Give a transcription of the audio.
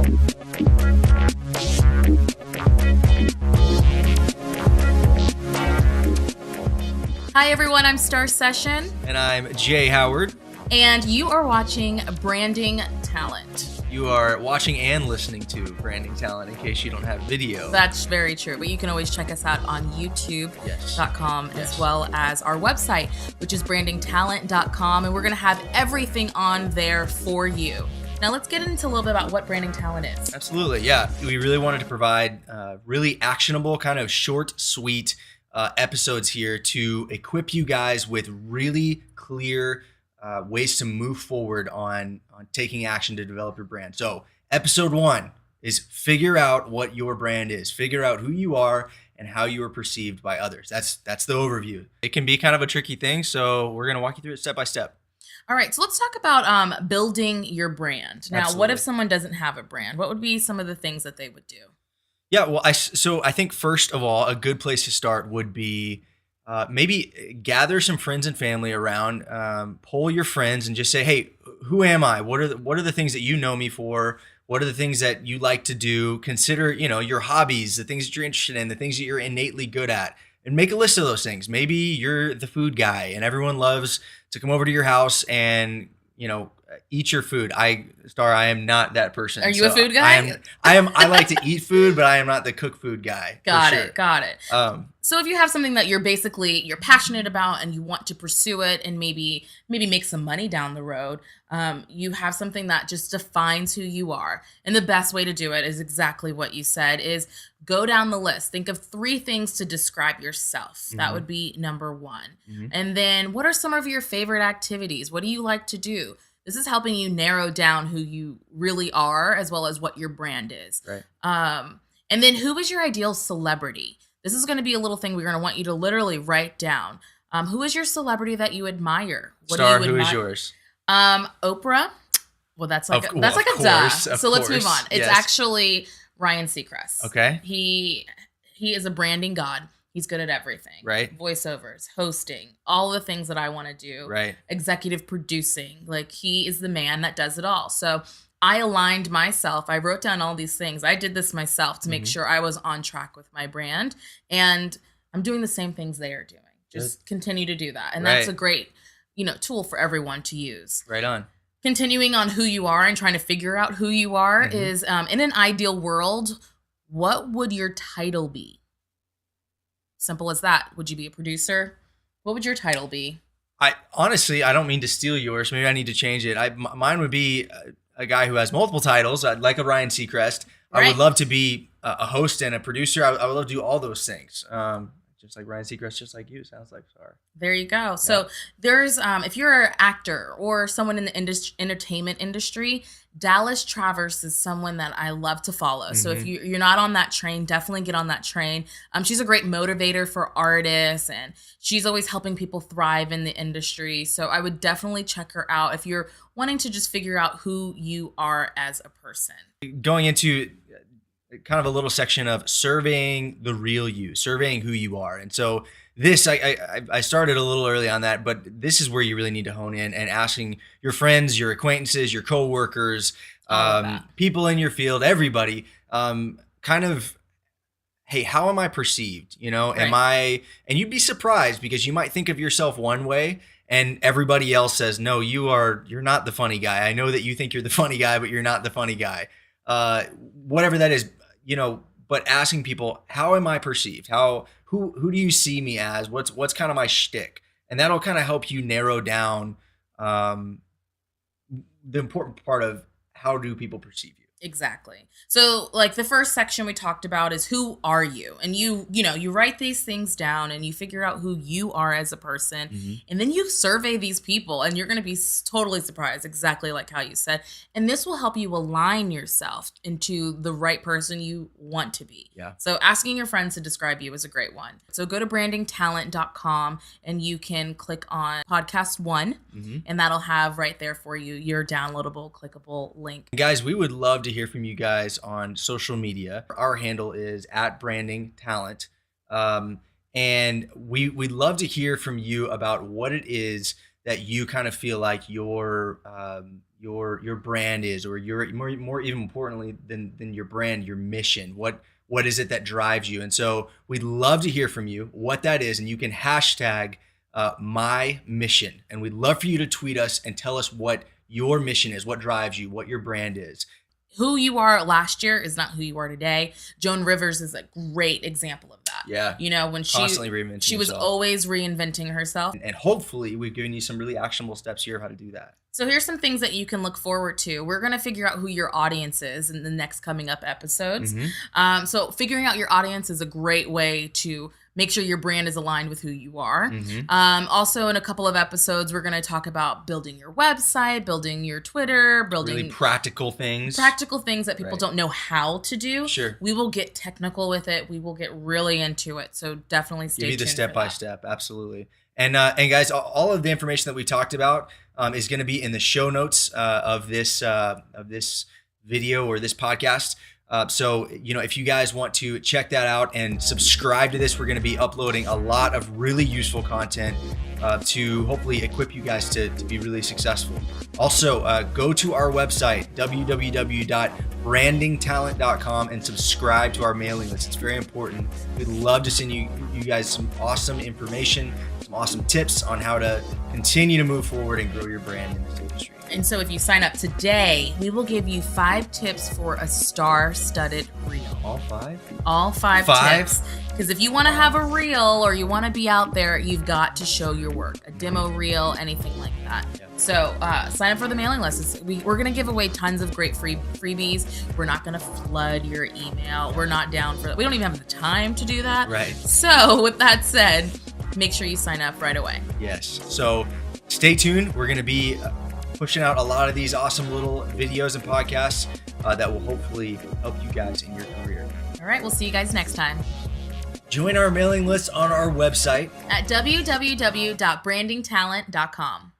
Hi everyone, I'm Star Session. And I'm Jay Howard. And you are watching Branding Talent. You are watching and listening to Branding Talent in case you don't have video. That's very true, but you can always check us out on youtube.com as well as our website, which is brandingtalent.com, and we're going to have everything on there for you. Now let's get into a little bit about what Branding Talent is. Absolutely, yeah. We really wanted to provide really actionable, kind of short, sweet episodes here to equip you guys with really clear ways to move forward on taking action to develop your brand. So episode 1 is figure out what your brand is. Figure out who you are and how you are perceived by others. That's the overview. It can be kind of a tricky thing, so we're going to walk you through it step by step. All right, so let's talk about building your brand. Now, Absolutely. What if someone doesn't have a brand? What would be some of the things that they would do? Yeah, well, I think first of all, a good place to start would be maybe gather some friends and family around, poll your friends and just say, hey, who am I? What are the things that you know me for? What are the things that you like to do? Consider, your hobbies, the things that you're interested in, the things that you're innately good at, and make a list of those things. Maybe you're the food guy and everyone loves to come over to your house and, eat your food. I am not that person. Are you a food guy? I like to eat food, but I am not the cook food guy. Got it. So if you have something that you're passionate about and you want to pursue it and maybe make some money down the road, you have something that just defines who you are. And the best way to do it is exactly what you said, is go down the list. Think of 3 things to describe yourself. Mm-hmm. That would be number 1. Mm-hmm. And then what are some of your favorite activities? What do you like to do? This is helping you narrow down who you really are as well as what your brand is. Right. And then who is your ideal celebrity? This is going to be a little thing we're going to want you to literally write down. Who is your celebrity that you admire? Who is yours? Oprah. Well, that's like a duh. So let's move on. It's actually Ryan Seacrest. Okay. He is a branding god. He's good at everything. Right. Voiceovers, hosting, all the things that I want to do. Right. Executive producing. Like, he is the man that does it all. So I aligned myself. I wrote down all these things. I did this myself to make sure I was on track with my brand. And I'm doing the same things they are doing. Just continue to do that. And that's a great, tool for everyone to use. Right on. Continuing on who you are and trying to figure out who you are is, in an ideal world, what would your title be? Simple as that. Would you be a producer? What would your title be? I don't mean to steal yours. Maybe I need to change it. Mine would be a guy who has multiple titles. I'd like a Ryan Seacrest. Right. I would love to be a host and a producer. I would love to do all those things. Just like Ryan Seacrest, just like you. Sounds like Star. There you go. So there's, if you're an actor or someone in the entertainment industry, Dallas Travers is someone that I love to follow. Mm-hmm. So if you're not on that train, definitely get on that train. She's a great motivator for artists, and she's always helping people thrive in the industry. So I would definitely check her out if you're wanting to just figure out who you are as a person. Going into kind of a little section of surveying the real you, surveying who you are. And so this, I started a little early on that, but this is where you really need to hone in and asking your friends, your acquaintances, your coworkers, people in your field, everybody, kind of, hey, how am I perceived? Right. And you'd be surprised because you might think of yourself one way and everybody else says, no, you're not the funny guy. I know that you think you're the funny guy, but you're not the funny guy. Whatever that is, but asking people, how am I perceived? Who do you see me as? What's kind of my shtick? And that'll kind of help you narrow down the important part of how do people perceive you. Exactly. So like the first section we talked about is who are you? And you write these things down and you figure out who you are as a person. Mm-hmm. And then you survey these people and you're going to be totally surprised, exactly like how you said. And this will help you align yourself into the right person you want to be. Yeah. So asking your friends to describe you is a great one. So go to brandingtalent.com and you can click on podcast 1 and that'll have right there for you your downloadable, clickable link. Guys, we would love to hear from you guys on social media. Our handle is @brandingtalent. And we'd love to hear from you about what it is that you kind of feel like your brand is, or your more even importantly than your brand, your mission. What is it that drives you? And so we'd love to hear from you what that is, and you can hashtag my mission, and we'd love for you to tweet us and tell us what your mission is, what drives you, what your brand is. Who you are last year is not who you are today. Joan Rivers is a great example of that. Yeah. You know, when Constantly reinventing she was herself. always reinventing herself. And hopefully we've given you some really actionable steps here of how to do that. So here's some things that you can look forward to. We're going to figure out who your audience is in the next coming up episodes. So figuring out your audience is a great way to make sure your brand is aligned with who you are. Also, in a couple of episodes, we're going to talk about building your website, building your Twitter, building really practical things that people don't know how to do. Sure. We will get technical with it. We will get really into it. So definitely stay tuned. Give you the step by step. Absolutely. And guys, all of the information that we talked about is going to be in the show notes of this video or this podcast. So, if you guys want to check that out and subscribe to this, we're going to be uploading a lot of really useful content to hopefully equip you guys to be really successful. Also, go to our website, www.brandingtalent.com, and subscribe to our mailing list. It's very important. We'd love to send you guys some awesome information, some awesome tips on how to continue to move forward and grow your brand in this industry. And so if you sign up today, we will give you 5 tips for a star-studded reel. All 5? All 5 tips. Because if you want to have a reel or you want to be out there, you've got to show your work. A demo reel, anything like that. Yeah. So sign up for the mailing list. We're going to give away tons of great freebies. We're not going to flood your email. We're not down for that. We don't even have the time to do that. Right. So with that said, make sure you sign up right away. Yes. So stay tuned. We're going to be pushing out a lot of these awesome little videos and podcasts that will hopefully help you guys in your career. All right. We'll see you guys next time. Join our mailing list on our website at www.brandingtalent.com.